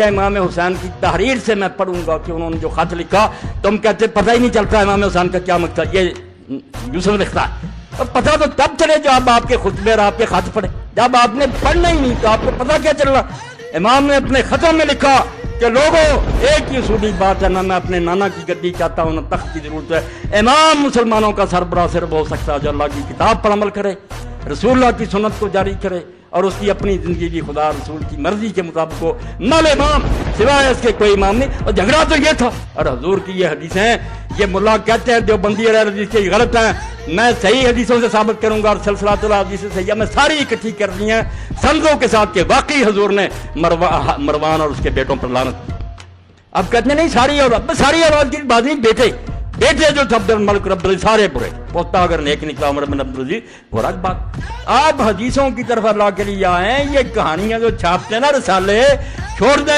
امام حسین کی تحریر سے میں پڑھوں گا کہ انہوں نے جو خط لکھا، تم کہتے پتہ ہی نہیں چلتا امام حسین کا کیا مقصد، یہ یوسف لکھتا ہے، اور پتہ تو تب چلے جب آپ کے خطبے اور آپ کے خط پڑھے، جب آپ نے پڑھنا ہی نہیں تو آپ کو پتہ کیا چل رہا۔ امام نے اپنے خطوں میں لکھا کہ لوگوں ایک ہی اصولی بات ہے، نہ میں اپنے نانا کی گدی چاہتا ہوں نہ تخت کی ضرورت ہے، امام مسلمانوں کا سربراہ صرف ہو سکتا ہے جو اللہ کی کتاب پر عمل کرے، رسول اللہ کی سنت کو جاری کرے اور اس کی اپنی زندگی بھی خدا رسول کی مرضی کے مطابق ہو، نل امام سوائے اس کے کوئی امام نہیں۔ اور جھگڑا تو یہ تھا، اور حضور کی یہ حدیثیں ہیں، یہ ملا کہتے ہیں جو بندی حدیث کی غلط ہیں، میں صحیح حدیثوں سے ثابت کروں گا، اور سلسلہ الحدیث سے صحیح میں ساری اکٹھی کر دی ہیں سندوں کے ساتھ کہ واقعی حضور نے مروان اور اس کے بیٹوں پر لعنت کی۔ اب کہتے ہیں نہیں ساری اولاد کی بات نہیں، بیٹے جو تھے عبد الملک رب العزیز سارے برے، پوتا اگر نیک نکلا عمر بن عبد العزیز برا بات۔ آپ حدیثوں کی طرف اللہ کے لیے آئیں، یہ کہانیاں جو چھاپتے ہیں نا رسالے چھوڑ دیں۔